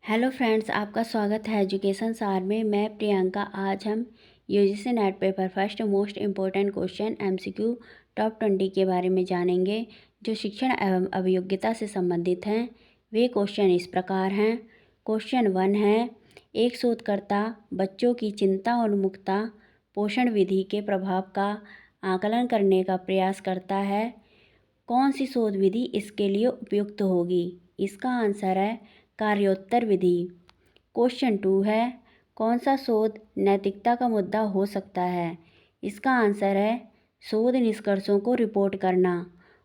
Hello friends, आपका स्वागत है एजुकेशन सार में। मैं प्रियंका। आज हम UGC net paper first most important question MCQ top 20 के बारे में जानेंगे, जो शिक्षण एवं अभियोग्यता से संबंधित हैं। वे क्वेश्चन इस प्रकार हैं। क्वेश्चन 1 है, एक शोधकर्ता बच्चों की चिंता उन्मुखता पोषण विधि के प्रभाव का आकलन करने का प्रयास करता है। कौन सी शोध विधि इसके लिए उपयुक्त होगी? इसका आंसर है कार्योत्तर विधि। क्वेश्चन 2 है, कौन सा शोध नैतिकता का मुद्दा हो सकता है? इसका आंसर है शोध निष्कर्षों को रिपोर्ट करना।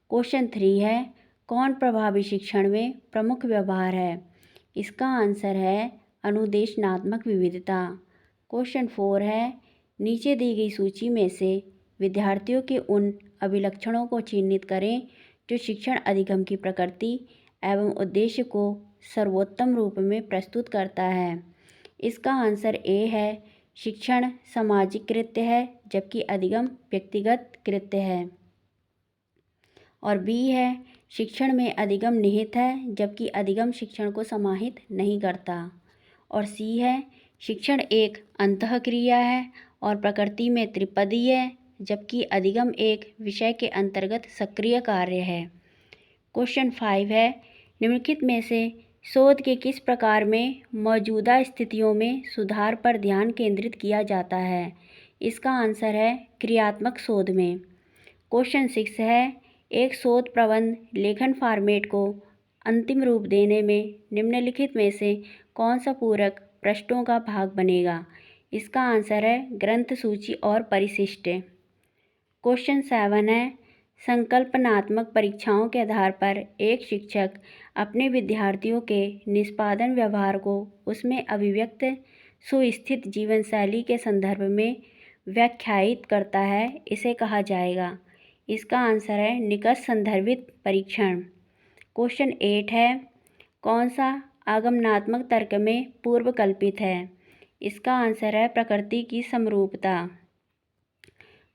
क्वेश्चन 3 है, कौन प्रभावी शिक्षण में प्रमुख व्यवहार है? इसका आंसर है अनुदेशनात्मक विविधता। क्वेश्चन 4 है, नीचे दी गई सूची में से विद्यार्थियों के उन अभिलक्षणों को चिन्हित करें जो शिक्षण अधिगम की प्रकृति एवं उद्देश्य को सर्वोत्तम रूप में प्रस्तुत करता है। इसका आंसर ए है, शिक्षण सामाजिक कृत्य है जबकि अधिगम व्यक्तिगत कृत्य है। और बी है, शिक्षण में अधिगम निहित है जबकि अधिगम शिक्षण को समाहित नहीं करता। और सी है, शिक्षण एक अंतःक्रिया है और प्रकृति में त्रिपदी है जबकि अधिगम एक विषय के अंतर्गत सक्रिय कार्य है। क्वेश्चन 5 है, निम्नलिखित में से शोध के किस प्रकार में मौजूदा स्थितियों में सुधार पर ध्यान केंद्रित किया जाता है? इसका आंसर है क्रियात्मक शोध में। क्वेश्चन 6 है, एक शोध प्रबंध लेखन फॉर्मेट को अंतिम रूप देने में निम्नलिखित में से कौन सा पूरक पृष्ठों का भाग बनेगा? इसका आंसर है ग्रंथ सूची और परिशिष्ट। क्वेश्चन 7 है, संकल्पनात्मक परीक्षाओं के आधार पर एक शिक्षक अपने विद्यार्थियों के निष्पादन व्यवहार को उसमें अभिव्यक्त सुस्थित जीवन शैली के संदर्भ में व्याख्यायित करता है, इसे कहा जाएगा। इसका आंसर है निकष संदर्भित परीक्षण। क्वेश्चन 8 है, कौन सा आगमनात्मक तर्क में पूर्व कल्पित है? इसका आंसर है प्रकृति की समरूपता।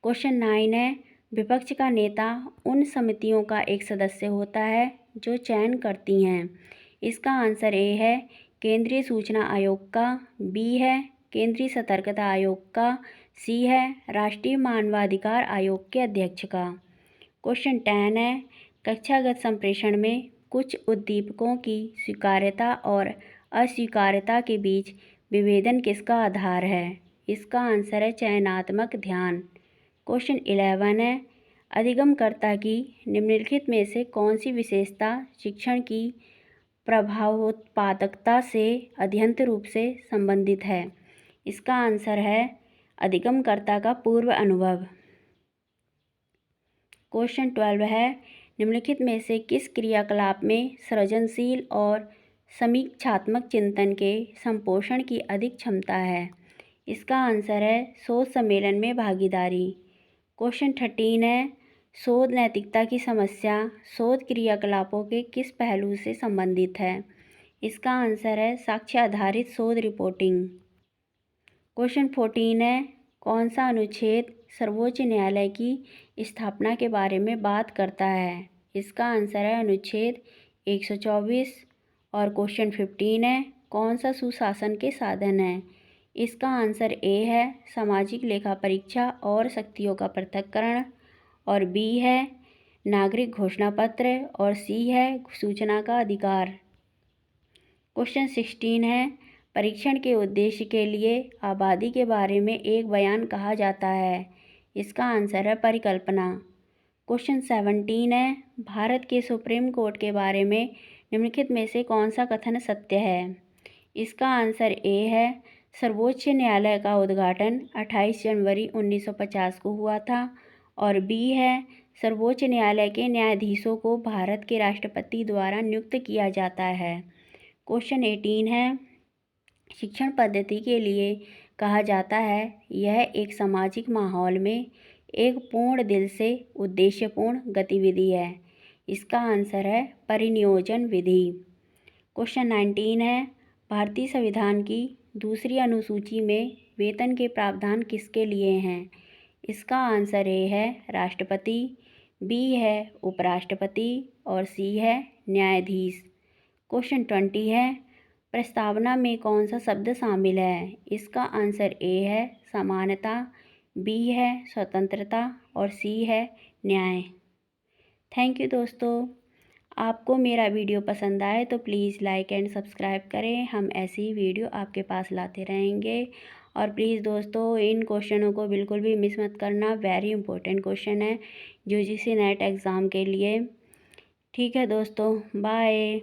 क्वेश्चन 9 है, विपक्ष का नेता उन समितियों का एक सदस्य होता है जो चयन करती हैं। इसका आंसर ए है केंद्रीय सूचना आयोग का, बी है केंद्रीय सतर्कता आयोग का, सी है राष्ट्रीय मानवाधिकार आयोग के अध्यक्ष का। क्वेश्चन 10 है, कक्षागत संप्रेषण में कुछ उद्दीपकों की स्वीकार्यता और अस्वीकार्यता के बीच विभेदन किसका आधार है? इसका आंसर है चयनात्मक ध्यान। क्वेश्चन 11 है, अधिगमकर्ता की निम्नलिखित में से कौन सी विशेषता शिक्षण की प्रभावोत्पादकता से अध्यंत रूप से संबंधित है? इसका आंसर है अधिगमकर्ता का पूर्व अनुभव। क्वेश्चन 12 है, निम्नलिखित में से किस क्रियाकलाप में सृजनशील और समीक्षात्मक चिंतन के संपोषण की अधिक क्षमता है? इसका आंसर है शोध सम्मेलन में भागीदारी। क्वेश्चन 13 है, शोध नैतिकता की समस्या शोध क्रियाकलापों के किस पहलू से संबंधित है? इसका आंसर है साक्ष्य आधारित शोध रिपोर्टिंग। क्वेश्चन 14 है, कौन सा अनुच्छेद सर्वोच्च न्यायालय की स्थापना के बारे में बात करता है? इसका आंसर है अनुच्छेद 124। और क्वेश्चन 15 है, कौन सा सुशासन के साधन है? इसका आंसर ए है सामाजिक लेखा परीक्षा और शक्तियों का पृथक्करण। और बी है नागरिक घोषणा पत्र। और सी है सूचना का अधिकार। क्वेश्चन 16 है, परीक्षण के उद्देश्य के लिए आबादी के बारे में एक बयान कहा जाता है। इसका आंसर है परिकल्पना। क्वेश्चन 17 है, भारत के सुप्रीम कोर्ट के बारे में निम्नलिखित में से कौन सा कथन सत्य है? इसका आंसर ए है सर्वोच्च न्यायालय का उद्घाटन 28 जनवरी 1950 को हुआ था। और बी है सर्वोच्च न्यायालय के न्यायाधीशों को भारत के राष्ट्रपति द्वारा नियुक्त किया जाता है। क्वेश्चन 18 है, शिक्षण पद्धति के लिए कहा जाता है यह एक सामाजिक माहौल में एक पूर्ण दिल से उद्देश्यपूर्ण गतिविधि है। इसका आंसर है परिनियोजन विधि। क्वेश्चन 19 है, भारतीय संविधान की दूसरी अनुसूची में वेतन के प्रावधान किसके लिए हैं? इसका आंसर ए है राष्ट्रपति, बी है उपराष्ट्रपति और सी है न्यायाधीश। क्वेश्चन 20 है, प्रस्तावना में कौन सा शब्द शामिल है? इसका आंसर ए है समानता, बी है स्वतंत्रता और सी है न्याय। थैंक यू दोस्तों। आपको मेरा वीडियो पसंद आए तो प्लीज़ लाइक एंड सब्सक्राइब करें। हम ऐसी ही वीडियो आपके पास लाते रहेंगे। और प्लीज़ दोस्तों, इन क्वेश्चनों को बिल्कुल भी मिस मत करना, वेरी इंपॉर्टेंट क्वेश्चन है यूजीसी नेट एग्ज़ाम के लिए। ठीक है दोस्तों, बाय।